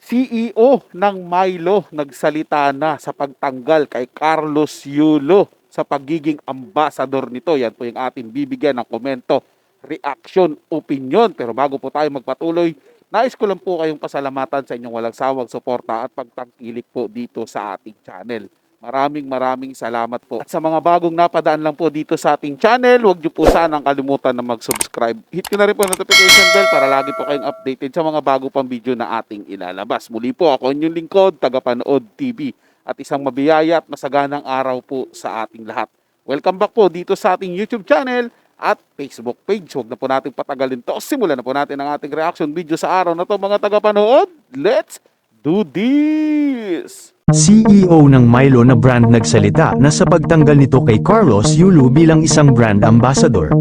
CEO ng Milo nagsalita na sa pagtanggal kay Carlos Yulo sa pagiging ambassador nito. Yan po yung ating bibigyan ng komento, reaction, opinion. Pero bago po tayo magpatuloy, nais ko lang po kayong pasalamatan sa inyong walang sawang suporta at pagtangkilik po dito sa ating channel. Maraming salamat po. At sa mga bagong napadaan lang po dito sa ating channel, huwag niyo po sanang kalimutan na mag-subscribe. Hit ko na rin po ang notification bell para lagi po kayong updated sa mga bago pang video na ating ilalabas. Muli po ako inyong lingkod, Tagapanood TV. At isang mabiyaya at masaganang araw po sa ating lahat. Welcome back po dito sa ating YouTube channel at Facebook page. Huwag na po natin patagalin to. Simulan na po natin ang ating reaction video sa araw na to, mga tagapanood. Let's do this! CEO ng Milo na brand nagsalita na sa pagtanggal nito kay Carlos Yulo bilang isang brand ambassador.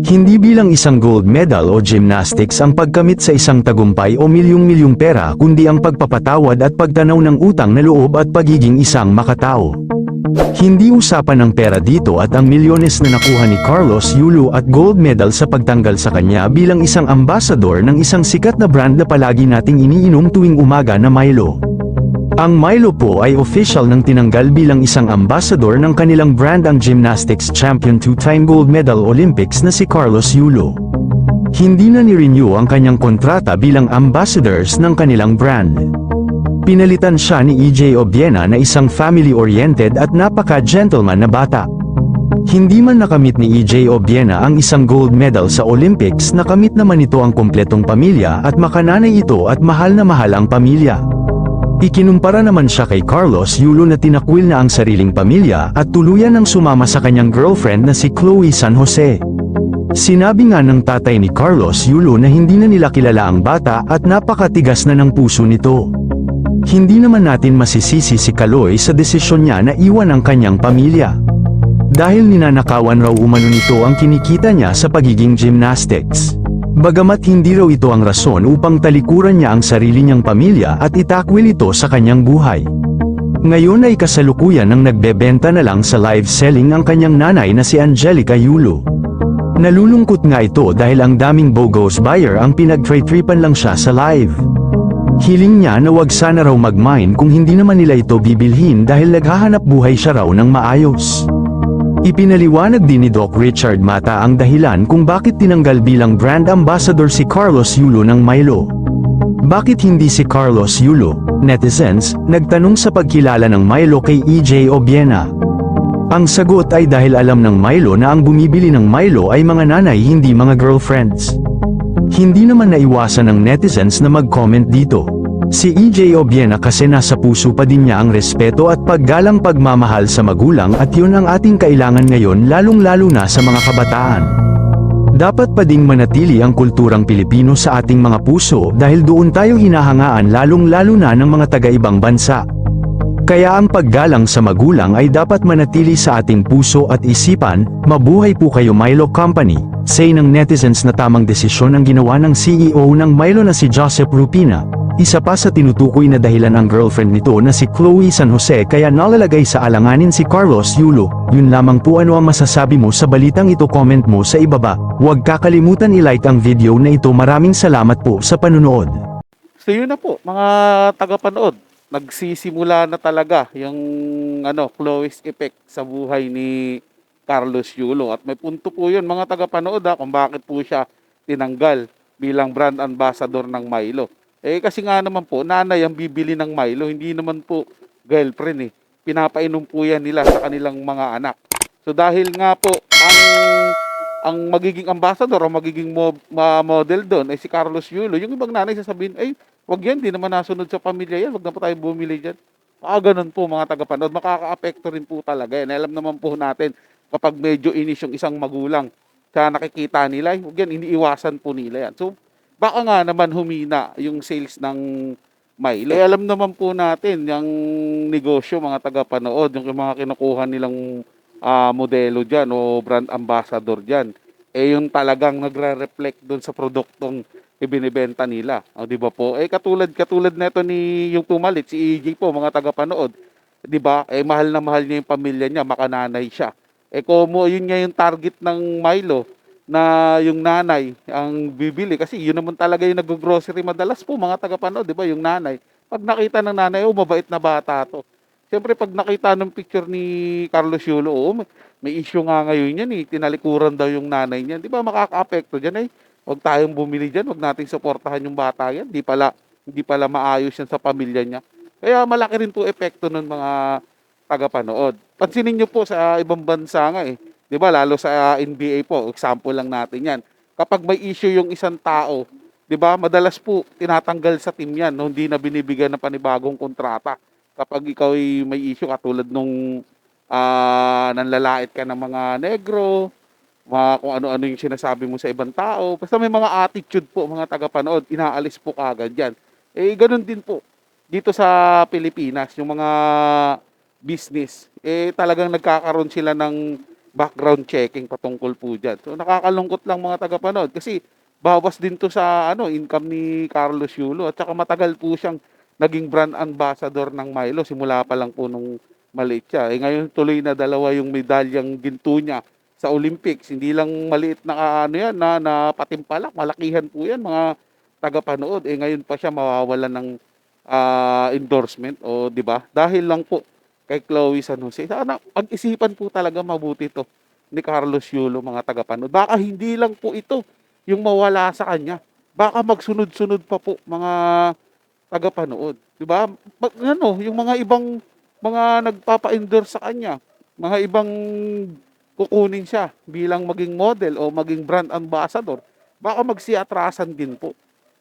Hindi bilang isang gold medal o gymnastics ang pagkamit sa isang tagumpay o milyong-milyong pera, kundi ang pagpapatawad at pagtanaw ng utang na loob at pagiging isang makatao. Hindi usapan ng pera dito at ang milyones na nakuha ni Carlos Yulo at gold medal sa pagtanggal sa kanya bilang isang ambassador ng isang sikat na brand na palagi nating iniinom tuwing umaga na Milo. Ang Milo po ay official ng tinanggal bilang isang ambassador ng kanilang brand ang gymnastics champion two-time gold medal Olympics na si Carlos Yulo. Hindi na ni-renew ang kanyang kontrata bilang ambassadors ng kanilang brand. Pinalitan siya ni EJ Obiena na isang family-oriented at napaka-gentleman na bata. Hindi man nakamit ni EJ Obiena ang isang gold medal sa Olympics, nakamit naman ito ang kompletong pamilya at makananay ito at mahal na mahal ang pamilya. Ikinumpara naman siya kay Carlos Yulo na tinakwil na ang sariling pamilya at tuluyan ng sumama sa kanyang girlfriend na si Chloe San Jose. Sinabi nga ng tatay ni Carlos Yulo na hindi na nila kilala ang bata at napakatigas na ng puso nito. Hindi naman natin masisisi si Chloe sa desisyon niya na iwan ang kanyang pamilya. Dahil ninanakawan raw umano nito ang kinikita niya sa pagiging gymnastics. Bagamat hindi raw ito ang rason upang talikuran niya ang sarili niyang pamilya at itakwil ito sa kanyang buhay. Ngayon ay kasalukuyan ng nagbebenta na lang sa live selling ang kanyang nanay na si Angelica Yulo. Nalulungkot nga ito dahil ang daming bogus buyer ang pinag-tripan lang siya sa live. Hiling niya na wag sana raw mag-mine kung hindi naman nila ito bibilhin dahil naghahanap buhay siya raw ng maayos. Ipinaliwanag din ni Doc Richard Mata ang dahilan kung bakit tinanggal bilang brand ambassador si Carlos Yulo ng Milo. Bakit hindi si Carlos Yulo? Netizens, nagtanong sa pagkilala ng Milo kay EJ Obiena. Ang sagot ay dahil alam ng Milo na ang bumibili ng Milo ay mga nanay, hindi mga girlfriends. Hindi naman naiwasan ng netizens na mag-comment dito. Si EJ Obiena kasi nasa puso pa din niya ang respeto at paggalang pagmamahal sa magulang at yun ang ating kailangan ngayon, lalong-lalo na sa mga kabataan. Dapat pa ding manatili ang kulturang Pilipino sa ating mga puso dahil doon tayo hinahangaan, lalong-lalo na ng mga taga-ibang bansa. Kaya ang paggalang sa magulang ay dapat manatili sa ating puso at isipan. Mabuhay po kayo Milo Company. Say ng netizens na tamang desisyon ang ginawa ng CEO ng Milo na si Joseph Rupina. Isa pa sa tinutukoy na dahilan ang girlfriend nito na si Chloe San Jose kaya nalalagay sa alanganin si Carlos Yulo. Yun lamang po. Ano ang masasabi mo sa balitang ito? Comment mo sa ibaba. Huwag kakalimutan i-like ang video na ito. Maraming salamat po sa panunood. So yun na po, mga tagapanood. Nagsisimula na talaga yung Chloe's effect sa buhay ni Carlos Yulo. At may punto po yun, mga tagapanood, kung bakit po siya tinanggal bilang brand ambassador ng Milo. Kasi nga naman po, nanay ang bibili ng Milo, hindi naman po girlfriend. Pinapainom po yan nila sa kanilang mga anak. So dahil nga po, ang magiging ambassador o magiging model doon ay si Carlos Yulo, yung ibang nanay sasabihin, wag yan, di naman nasunod sa pamilya yan, wag na po tayo bumili dyan. Ganun po mga tagapanood, makaka-apekto rin po talaga yan. Alam naman po natin, kapag medyo inis yung isang magulang sa nakikita nila, wag yan, iniiwasan po nila yan. So, baka nga naman humina yung sales ng Milo. Alam naman po natin, yung negosyo mga tagapanood, yung mga kinukuha nilang modelo dyan o brand ambassador dyan, yung talagang nagre-reflect doon sa produktong ibinibenta nila. Di ba po? Katulad nito ni yung pumalit, si EJ po, mga tagapanood. Di ba? Mahal na mahal niya yung pamilya niya, makananay siya. Yun nga yung target ng Milo. na yung nanay ang bibili kasi yun naman talaga yung nag-grocery madalas po mga tagapanood, 'di ba? Yung nanay. Pag nakita ng nanay, oh, mabait na bata 'to. Siyempre pag nakita ng picture ni Carlos Yulo, oh, may issue nga ngayon yan eh. Tinalikuran daw yung nanay niya. 'Di ba makakaapekto diyan eh. Huwag tayong bumili diyan, huwag nating suportahan yung bata yan. Hindi pala maayos yan sa pamilya niya. Kaya malaki rin po epekto ng mga tagapanood. Pansinin niyo po sa ibang bansa nga eh. 'Di ba lalo sa NBA po, example lang natin 'yan. Kapag may issue yung isang tao, 'di ba? Madalas po tinatanggal sa team 'yan, no? Hindi na binibigyan ng panibagong kontrata. Kapag ikaw ay may issue katulad nung nanlalait ka ng mga negro, mga kung ano-ano yung sinasabi mo sa ibang tao. Basta may mga attitude po mga tagapanood, inaalis po kaagad 'yan. Eh ganoon din po dito sa Pilipinas, yung mga business, eh talagang nagkakaroon sila ng background checking patungkol po dyan. So nakakalungkot lang mga tagapanood kasi bawas din to sa income ni Carlos Yulo at saka matagal po siyang naging brand ambassador ng Milo simula pa lang po nung maliit siya. Eh ngayon tuloy na dalawa yung medalyang ginto niya sa Olympics. Hindi lang maliit na yan na patimpalak, malakihan po yan mga tagapanood. Eh ngayon pa siya mawawalan ng endorsement o 'di ba? Dahil lang po kay Chloe San Jose. Sana pag-isipan po talaga mabuti to ni Carlos Yulo mga tagapanood. Baka hindi lang po ito yung mawala sa kanya. Baka magsunod-sunod pa po mga tagapanood, 'di ba? Yung mga ibang mga nagpapa-endorse sa kanya, mga ibang kukunin siya bilang maging model o maging brand ambassador. Baka magsiatrasan din po.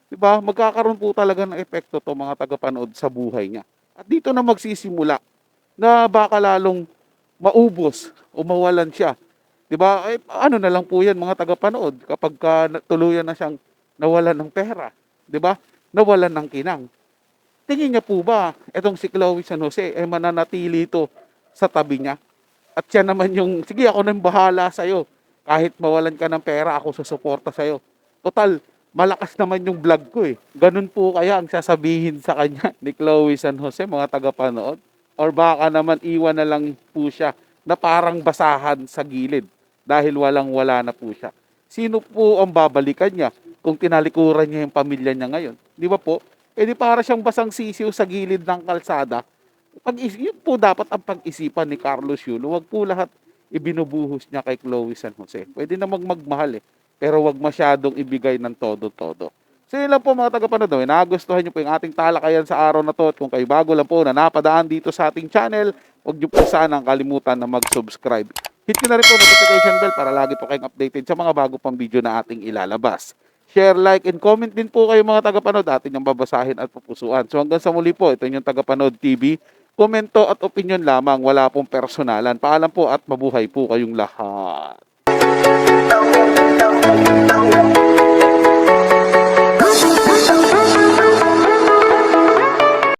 'Di ba? Magkakaroon po talaga ng epekto to mga tagapanood sa buhay niya. At dito na magsisimula na baka lalong maubos o mawalan siya. 'Di ba? Eh, ano na lang po 'yan mga tagapanood kapag tuluyan na siyang nawalan ng pera, 'di ba? Nawalan ng kinang. Tingin niya po ba etong si Chloe San Jose ay mananatili ito sa tabi niya? At siya naman yung, sige ako nang bahala sa'yo. Kahit mawalan ka ng pera, ako susuporta sa'yo. Total, malakas naman yung vlog ko eh. Ganun po kaya ang sasabihin sa kanya ni Chloe San Jose, mga tagapanood? Or baka naman iwan na lang po siya na parang basahan sa gilid dahil walang-wala na po siya. Sino po ang babalikan niya kung tinalikuran niya yung pamilya niya ngayon? Di ba po? Eh di para siyang basang sisiw sa gilid ng kalsada. Yun po dapat ang pag-isipan ni Carlos Yulo. Wag po lahat ibinubuhos niya kay Chloe San Jose. Pwede namang magmahal eh. Pero wag masyadong ibigay ng todo-todo. So yun lang po mga tagapanood. Nagustuhan niyo po yung ating talakayan sa araw na to. At kung kayo bago lang po na napadaan dito sa ating channel, wag niyo po sanang kalimutan na mag-subscribe. Hit nyo na rin po notification bell para lagi po kayong updated sa mga bago pang video na ating ilalabas. Share, like, and comment din po kayo mga tagapanood. Atin yung babasahin at pupusuan. So hanggang sa muli po, ito yung Tagapanood TV. Komento at opinion lamang, wala pong personalan. Paalam po at mabuhay po kayong lahat.